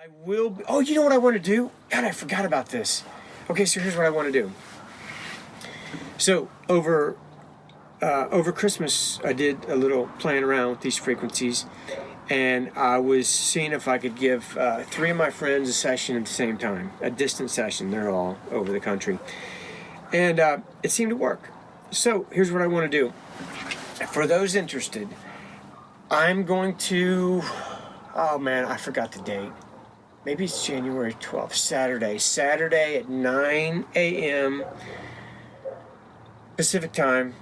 I will be, oh, you know what I want to do? God, I forgot about this. Okay, so here's what I want to do. So over Christmas, I did a little playing around with these frequencies, and I was seeing if I could give 3 of my friends a session at the same time, a distant session. They're all over the country, and it seemed to work. So here's what I want to do. For those interested, I'm going to, oh man, I forgot the date. Maybe it's January 12th, Saturday at 9 a.m. Pacific time.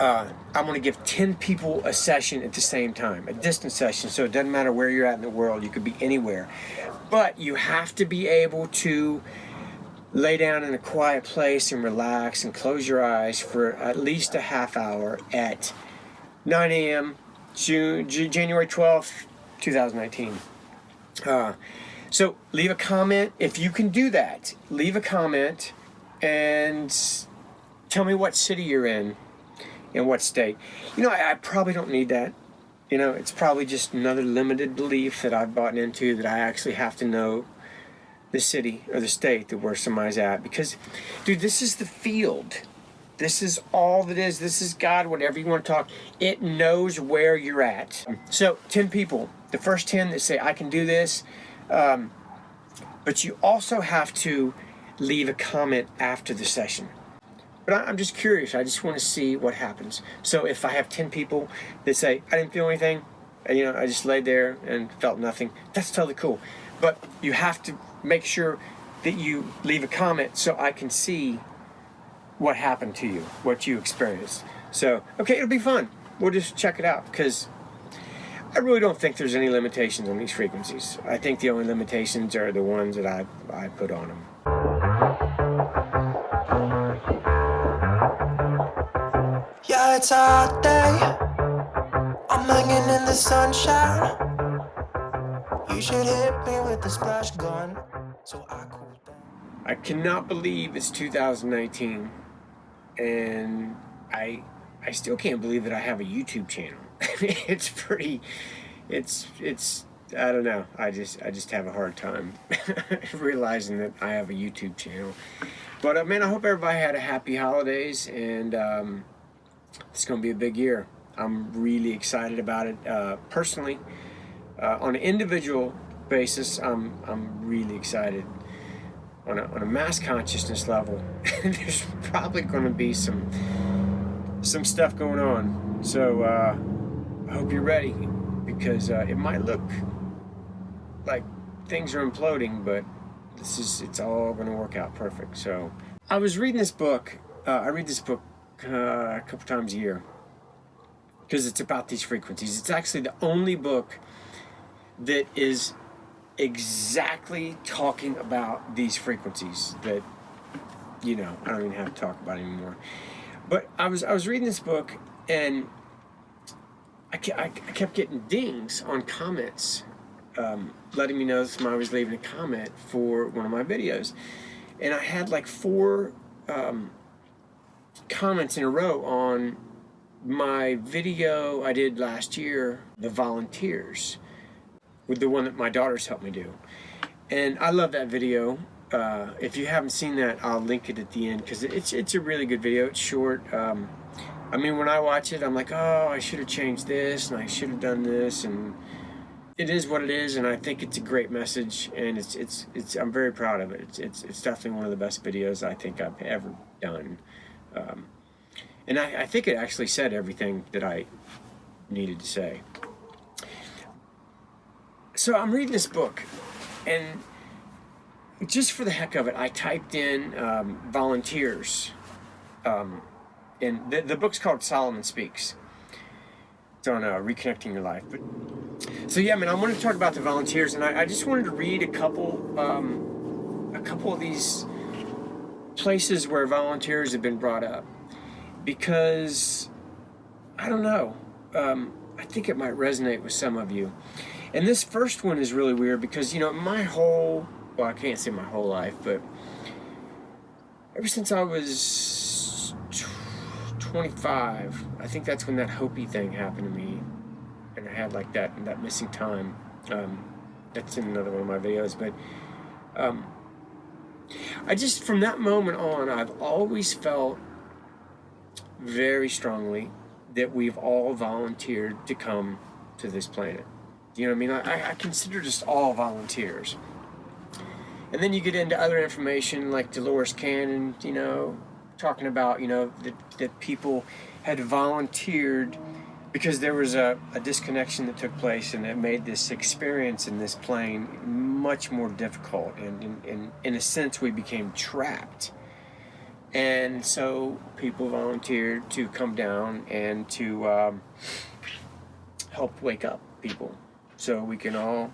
I'm going to give 10 people a session at the same time, a distant session, so it doesn't matter where you're at in the world. You could be anywhere. But you have to be able to lay down in a quiet place and relax and close your eyes for at least a half hour at 9 a.m. January 12th, 2019. So leave a comment. If you can do that, leave a comment and tell me what city you're in and what state. You know, I probably don't need that. You know, it's probably just another limited belief that I've bought into, that I actually have to know the city or the state that where somebody's at. Because, dude, this is the field. This is all that is. This is God, whatever you want to talk. It knows where you're at. So 10 people, the first 10 that say, I can do this. But you also have to leave a comment after the session. But I'm just curious. I just want to see what happens. So if I have 10 people that say, I didn't feel anything, and, you know, I just laid there and felt nothing, that's totally cool. But you have to make sure that you leave a comment so I can see what happened to you, what you experienced. So, okay, it'll be fun. We'll just check it out, because I really don't think there's any limitations on these frequencies. I think the only limitations are the ones that I put on them. Yeah, it's a hot day. I'm hanging in the sunshine. You should hit me with the splash gun so I cool down. I cannot believe it's 2019, and I still can't believe that I have a YouTube channel. It's pretty, it's I don't know. I just have a hard time realizing that I have a YouTube channel. But man, I hope everybody had a happy holidays, and it's going to be a big year. I'm really excited about it. Personally, on an individual basis, I'm really excited. On a mass consciousness level, there's probably going to be some stuff going on. So I hope you're ready, because it might look like things are imploding, but it's all going to work out perfect. So I was reading this book. I read this book a couple times a year, because it's about these frequencies. It's actually the only book that is exactly talking about these frequencies that, you know, I don't even have to talk about anymore. But I was reading this book, and I kept getting dings on comments, letting me know somebody was leaving a comment for one of my videos. And I had like 4 comments in a row on my video I did last year, the volunteers, with the one that my daughters helped me do. And I love that video. If you haven't seen that, I'll link it at the end, because it's a really good video. It's short. I mean, when I watch it, I'm like, oh, I should have changed this, and I should have done this, and it is what it is. And I think it's a great message, and it's I'm very proud of it. It's definitely one of the best videos I think I've ever done. And I think it actually said everything that I needed to say. So I'm reading this book, and just for the heck of it, I typed in volunteers. And the book's called Solomon Speaks. It's on Reconnecting Your Life. But so yeah, man, I wanted to talk about the volunteers, and I just wanted to read a couple of these places where volunteers have been brought up, because I don't know. I think it might resonate with some of you. And this first one is really weird, because, you know, well, I can't say my whole life, but ever since I was 25, I think that's when that Hopi thing happened to me, and I had like that missing time. That's in another one of my videos. But I just, from that moment on, I've always felt very strongly that we've all volunteered to come to this planet. You know what I mean? I consider just all volunteers. And then you get into other information like Dolores Cannon, you know, talking about, you know, that people had volunteered because there was a disconnection that took place, and it made this experience in this plane much more difficult. And in a sense, we became trapped. And so people volunteered to come down and to help wake up people so we can all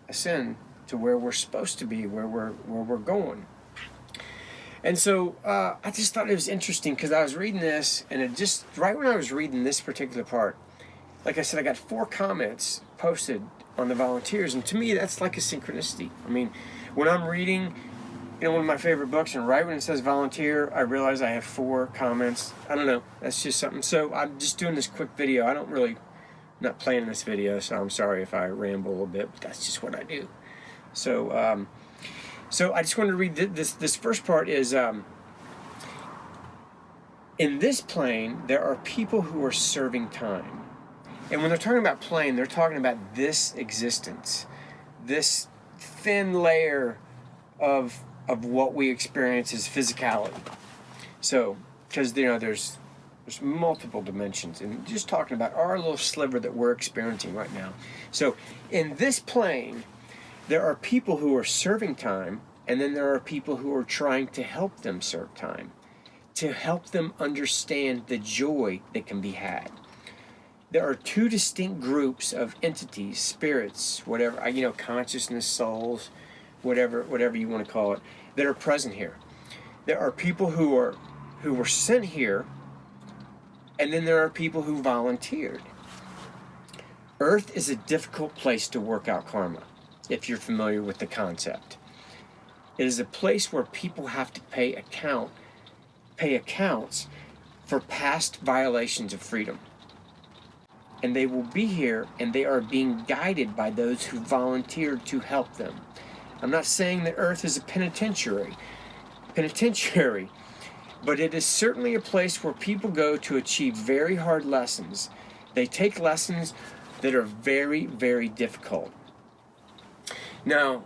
ascend to where we're supposed to be, where we're going. And so I just thought it was interesting because I was reading this, and it just, right when I was reading this particular part, like I said, I got 4 comments posted on the volunteers, and to me that's like a synchronicity. I mean, when I'm reading, you know, one of my favorite books, and right when it says volunteer, I realize I have 4 comments. I don't know, that's just something. So I'm just doing this quick video. I'm not planning this video, so I'm sorry if I ramble a little bit, but that's just what I do. So so I just wanted to read this first part is, in this plane, there are people who are serving time. And when they're talking about plane, they're talking about this existence, this thin layer of what we experience as physicality. So, because, you know, there's multiple dimensions, and just talking about our little sliver that we're experiencing right now. So, in this plane, there are people who are serving time, and then there are people who are trying to help them serve time, to help them understand the joy that can be had. There are 2 distinct groups of entities, spirits, whatever, you know, consciousness, souls, whatever you want to call it, that are present here. There are people who were sent here, and then there are people who volunteered. Earth is a difficult place to work out karma, if you're familiar with the concept. It is a place where people have to pay accounts for past violations of freedom. And they will be here, and they are being guided by those who volunteered to help them. I'm not saying that Earth is a penitentiary, but it is certainly a place where people go to achieve very hard lessons. They take lessons that are very, very difficult. Now,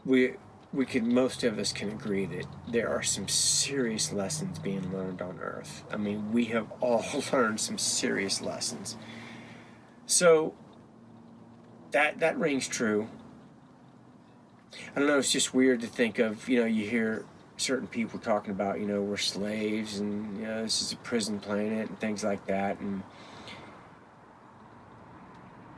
most of us can agree that there are some serious lessons being learned on Earth. I mean, we have all learned some serious lessons. So that rings true. I don't know, it's just weird to think of, you know, you hear certain people talking about, you know, we're slaves, and, you know, this is a prison planet and things like that. And,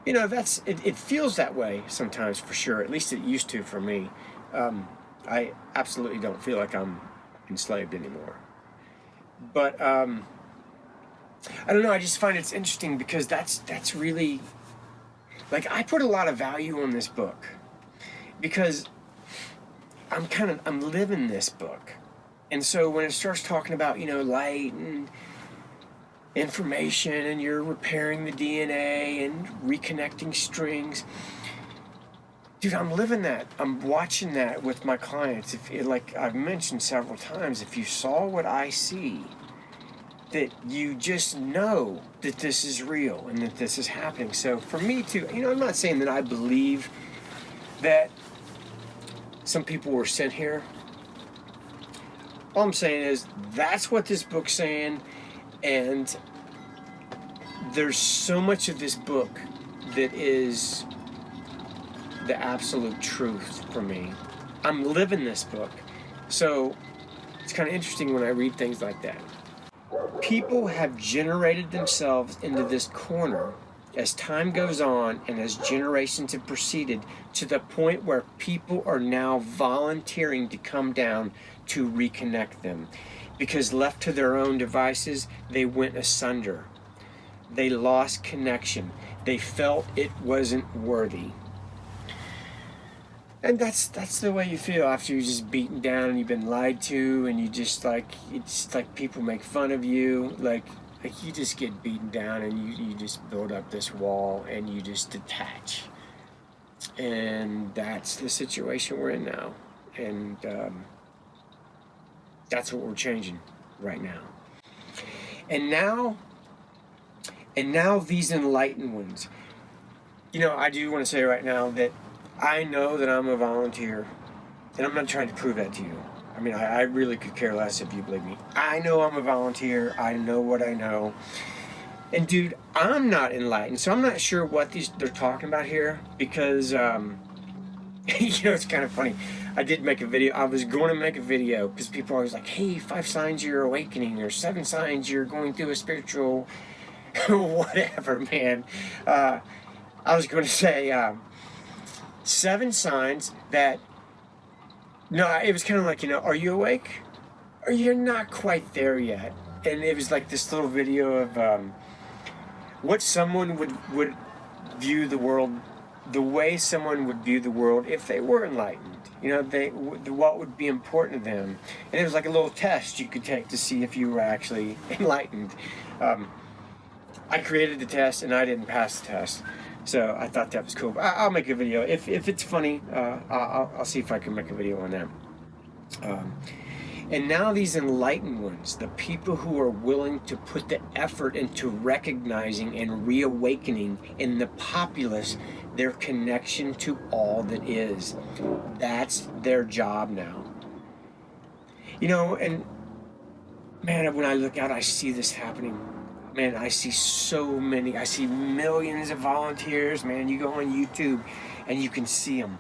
you know, it feels that way sometimes, for sure. At least it used to for me. I absolutely don't feel like I'm enslaved anymore. But I don't know, I just find it's interesting because that's really, like, I put a lot of value on this book because I'm living this book. And so when it starts talking about, you know, light and information, and you're repairing the DNA and reconnecting strings, dude, I'm living that. I'm watching that with my clients. Like I've mentioned several times, if you saw what I see, that you just know that this is real and that this is happening. So for me to, you know, I'm not saying that I believe that some people were sent here. All I'm saying is that's what this book's saying, and there's so much of this book that is the absolute truth for me. I'm living this book. So it's kind of interesting when I read things like that. People have generated themselves into this corner as time goes on and as generations have proceeded, to the point where people are now volunteering to come down to reconnect them, because left to their own devices, they went asunder. They lost connection. They felt it wasn't worthy. And that's the way you feel after you're just beaten down and you've been lied to, and you just like, it's like people make fun of you, like you just get beaten down and you just build up this wall and you just detach. And that's the situation we're in now. And that's what we're changing right now. And now these enlightened ones. You know, I do want to say right now that I know that I'm a volunteer, and I'm not trying to prove that to you. I mean, I really could care less if you believe me. I know I'm a volunteer. I know what I know. And dude, I'm not enlightened, so I'm not sure what they're talking about here, because, you know, it's kind of funny. I did make a video. I was going to make a video because people are always like, hey, 5 signs you're awakening, or 7 signs you're going through a spiritual whatever, man. I was going to say 7 signs that, no, it was kind of like, you know, are you awake? Or you're not quite there yet. And it was like this little video of what someone would view the world, the way someone would view the world if they were enlightened. You know, what would be important to them. And it was like a little test you could take to see if you were actually enlightened. I created the test and I didn't pass the test. So I thought that was cool. I'll make a video. If it's funny, I'll see if I can make a video on that. And now these enlightened ones, the people who are willing to put the effort into recognizing and reawakening in the populace their connection to all that is. That's their job now. You know, and man, when I look out, I see this happening. Man, I see millions of volunteers. Man, you go on YouTube and you can see them.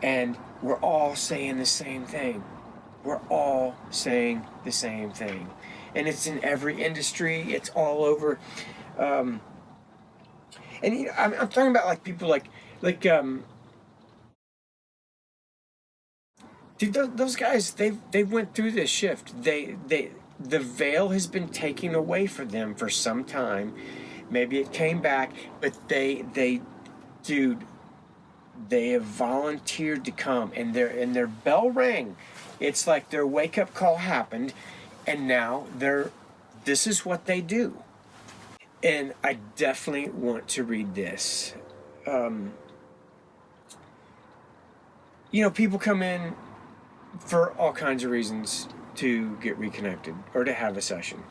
And we're all saying the same thing. We're all saying the same thing. And it's in every industry. It's all over. And you know, I'm talking about like people like dude, those guys, they went through this shift. The veil has been taken away from them for some time. Maybe it came back, but they have volunteered to come, and their bell rang. It's like their wake-up call happened, and now this is what they do. And I definitely want to read this. You know, people come in for all kinds of reasons to get reconnected or to have a session.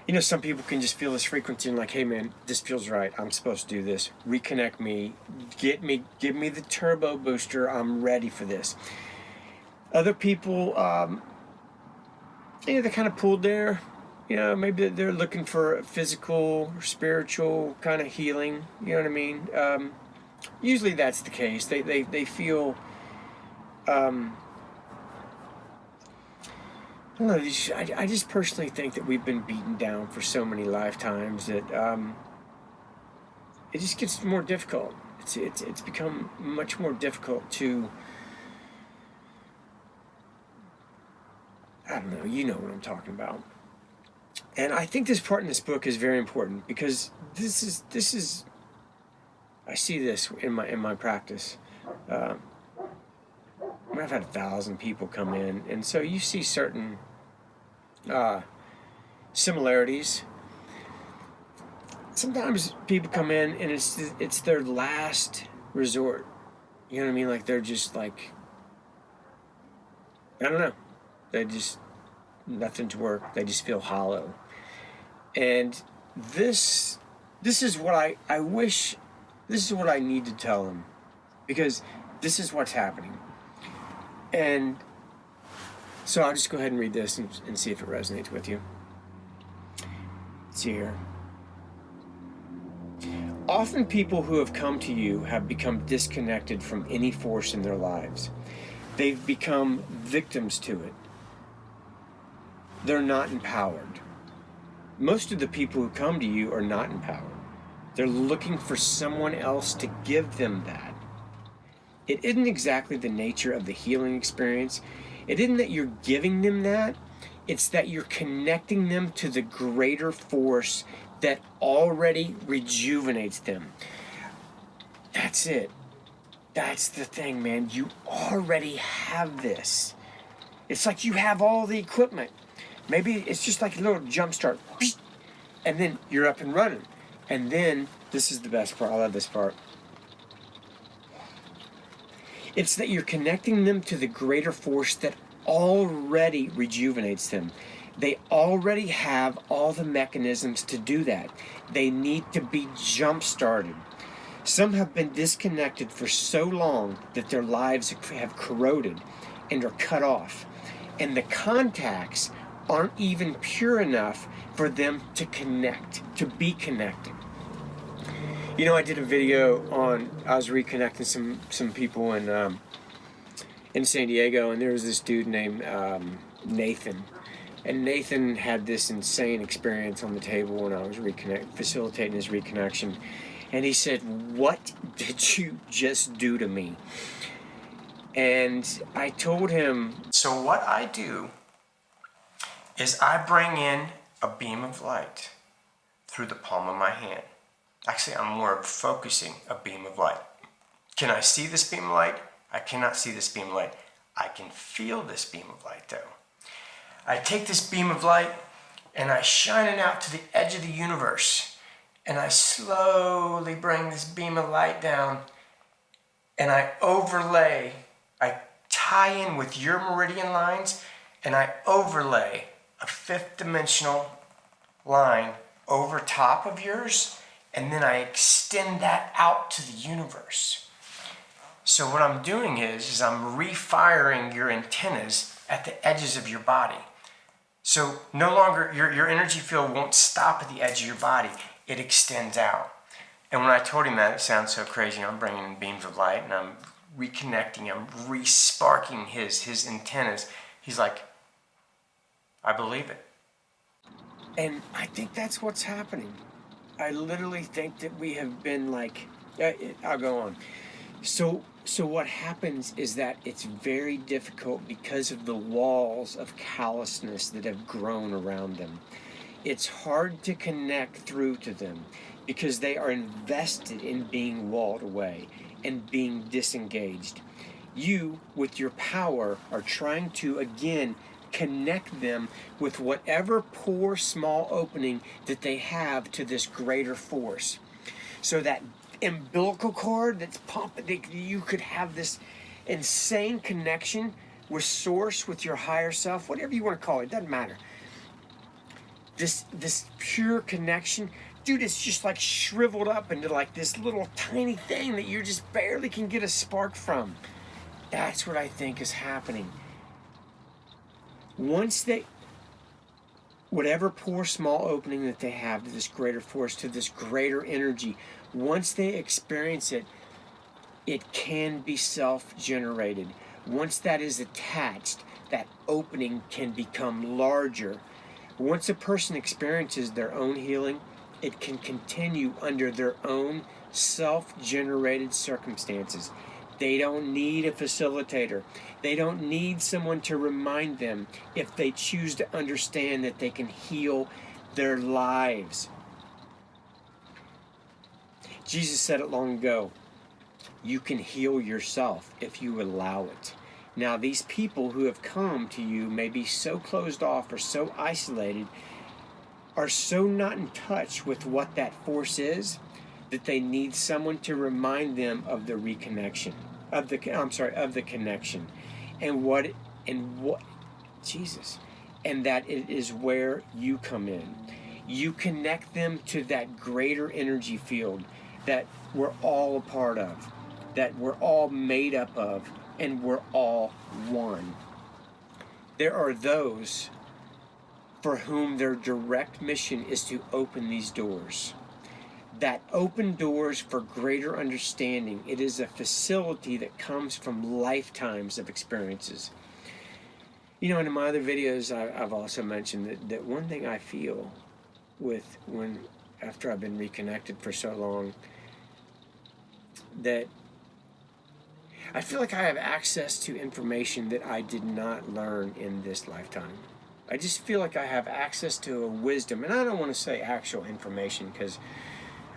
You know, some people can just feel this frequency and like, hey man, this feels right. I'm supposed to do this. Reconnect me. Give me the turbo booster. I'm ready for this. Other people, you know, they're kind of pulled there. You know, maybe they're looking for physical or spiritual kind of healing. You know what I mean? Usually that's the case. They feel, I don't know, I just personally think that we've been beaten down for so many lifetimes that it just gets more difficult. It's become much more difficult to, I don't know, you know what I'm talking about. And I think this part in this book is very important because this is I see this in my practice. I've had 1,000 people come in, and so you see certain similarities. Sometimes people come in and it's their last resort. You know what I mean? Like they're just like, I don't know. They just, nothing to work. They just feel hollow. And this is what I wish, this is what I need to tell them, because this is what's happening. And so I'll just go ahead and read this and see if it resonates with you. Let's see here. Often people who have come to you have become disconnected from any force in their lives. They've become victims to it. They're not empowered. Most of the people who come to you are not empowered. They're looking for someone else to give them that. It isn't exactly the nature of the healing experience. It isn't that you're giving them that. It's that you're connecting them to the greater force that already rejuvenates them. That's it. That's the thing, man. You already have this. It's like you have all the equipment. Maybe it's just like a little jump start. And then you're up and running. And then, this is the best part. I love this part. It's that you're connecting them to the greater force that already rejuvenates them. They already have all the mechanisms to do that. They need to be jump-started. Some have been disconnected for so long that their lives have corroded and are cut off. And the contacts aren't even pure enough for them to connect, to be connected. You know, I did a video on, I was reconnecting some people in San Diego, and there was this dude named Nathan. And Nathan had this insane experience on the table when I was facilitating his reconnection. And he said, "What did you just do to me?" And I told him, so what I do is I bring in a beam of light through the palm of my hand. Actually, I'm more of focusing a beam of light. Can I see this beam of light? I cannot see this beam of light. I can feel this beam of light though. I take this beam of light and I shine it out to the edge of the universe. And I slowly bring this beam of light down and I overlay, I tie in with your meridian lines and I overlay a fifth dimensional line over top of yours, and then I extend that out to the universe. So what I'm doing is I'm refiring your antennas at the edges of your body. So no longer, your energy field won't stop at the edge of your body, it extends out. And when I told him that, it sounds so crazy, I'm bringing in beams of light and I'm reconnecting, I'm re-sparking his antennas. He's like, I believe it. And I think that's what's happening. I literally think that we have been like, I'll go on. So what happens is that it's very difficult because of the walls of callousness that have grown around them. It's hard to connect through to them because they are invested in being walled away and being disengaged. You, with your power, are trying to, again, connect them with whatever poor, small opening that they have to this greater force. So that umbilical cord that's pumping, you could have this insane connection with source, with your higher self, whatever you want to call it, doesn't matter. This pure connection, dude, it's just like shriveled up into like this little tiny thing that you just barely can get a spark from. That's what I think is happening. Once they, whatever poor small opening that they have to this greater force, to this greater energy, once they experience it, it can be self-generated. Once that is attached, that opening can become larger. Once a person experiences their own healing, it can continue under their own self-generated circumstances. They don't need a facilitator. They don't need someone to remind them if they choose to understand that they can heal their lives. Jesus said it long ago, you can heal yourself if you allow it. Now, these people who have come to you may be so closed off or so isolated, are so not in touch with what that force is, that they need someone to remind them of the reconnection, of the connection, and that it is where you come in. You connect them to that greater energy field that we're all a part of, that we're all made up of, and we're all one. There are those for whom their direct mission is to open these doors. That open doors for greater understanding. It is a facility that comes from lifetimes of experiences. You know, in my other videos, I've also mentioned that one thing I feel after I've been reconnected for so long, that I feel like I have access to information that I did not learn in this lifetime. I just feel like I have access to a wisdom, and I don't want to say actual information because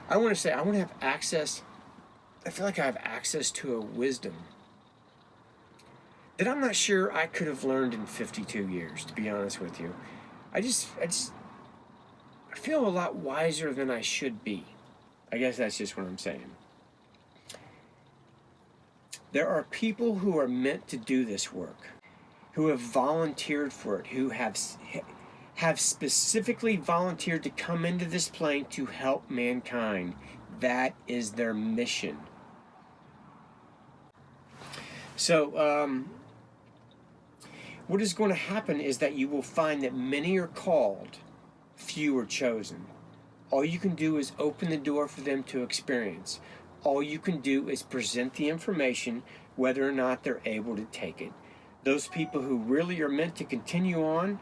I want to have access. I feel like I have access to a wisdom that I'm not sure I could have learned in 52 years, to be honest with you. I feel a lot wiser than I should be. I guess that's just what I'm saying. There are people who are meant to do this work, who have volunteered for it, who have specifically volunteered to come into this plane to help mankind. That is their mission. So, what is going to happen is that you will find that many are called, few are chosen. All you can do is open the door for them to experience. All you can do is present the information, whether or not they're able to take it. Those people who really are meant to continue on,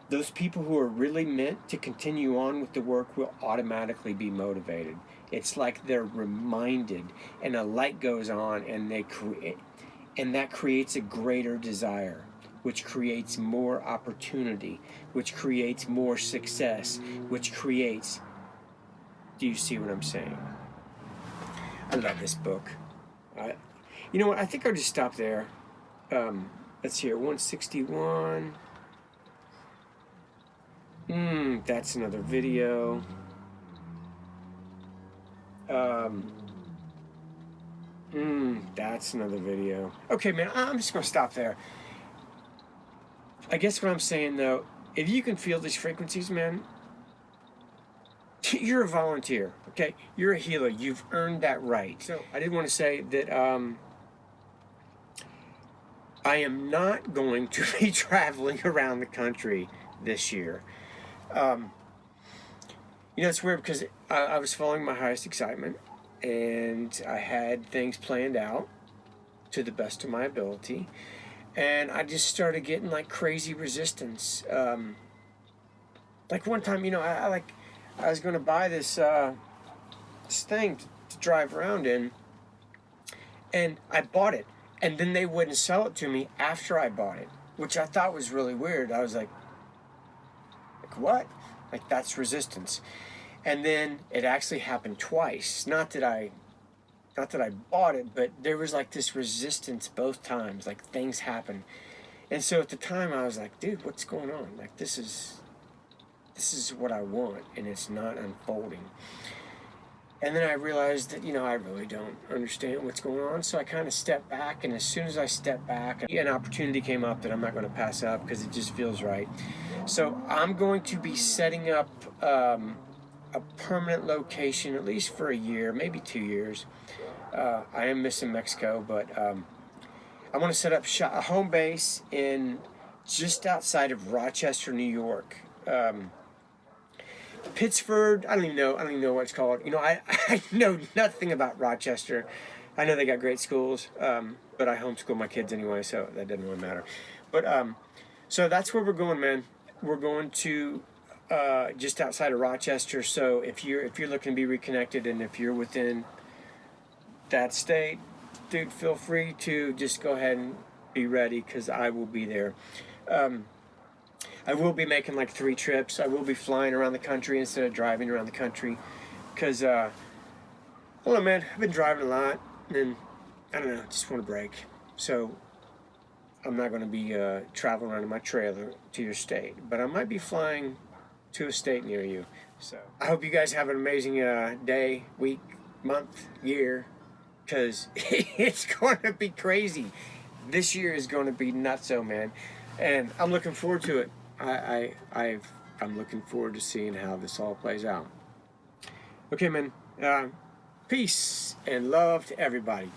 those people who are really meant to continue on with the work will automatically be motivated. It's like they're reminded, and a light goes on, and that creates a greater desire, which creates more opportunity, which creates more success, which creates... Do you see what I'm saying? I love this book. You know what? I think I'll just stop there. Let's see here. 161. That's another video. That's another video. Okay, man, I'm just going to stop there. I guess what I'm saying, though, if you can feel these frequencies, man, you're a volunteer, okay? You're a healer. You've earned that right. So I did want to say that I am not going to be traveling around the country this year. It's weird because I was following my highest excitement, and I had things planned out to the best of my ability, and I just started getting like crazy resistance. Like one time, I was going to buy this thing to drive around in, and I bought it, and then they wouldn't sell it to me after I bought it, which I thought was really weird. I was like what? Like, that's resistance. And then it actually happened twice. Not that I bought it, but there was like this resistance both times. Like, things happen. And so at the time I was like, dude, what's going on? Like, this is what I want, and it's not unfolding. And then I realized that, I really don't understand what's going on. So I kind of stepped back, and as soon as I stepped back, an opportunity came up that I'm not going to pass up because it just feels right. So I'm going to be setting up a permanent location, at least for a year, maybe 2 years. I am missing Mexico, but I want to set up a home base in just outside of Rochester, New York. Pittsford, I don't even know what it's called. I know nothing about Rochester. I know they got great schools, but I homeschool my kids anyway, so that doesn't really matter. But so that's where we're going, man. We're going to just outside of Rochester. So if you're looking to be reconnected, and if you're within that state, dude, feel free to just go ahead and be ready, because I will be there. I will be making like 3 trips. I will be flying around the country instead of driving around the country, because I don't know, man, I've been driving a lot, and I don't know, just want a break. So I'm not going to be traveling around in my trailer to your state, but I might be flying to a state near you. So I hope you guys have an amazing day, week, month, year, because it's going to be crazy. This year is going to be nutso, man, and I'm looking forward to it. I'm looking forward to seeing how this all plays out. Okay, man. Peace and love to everybody.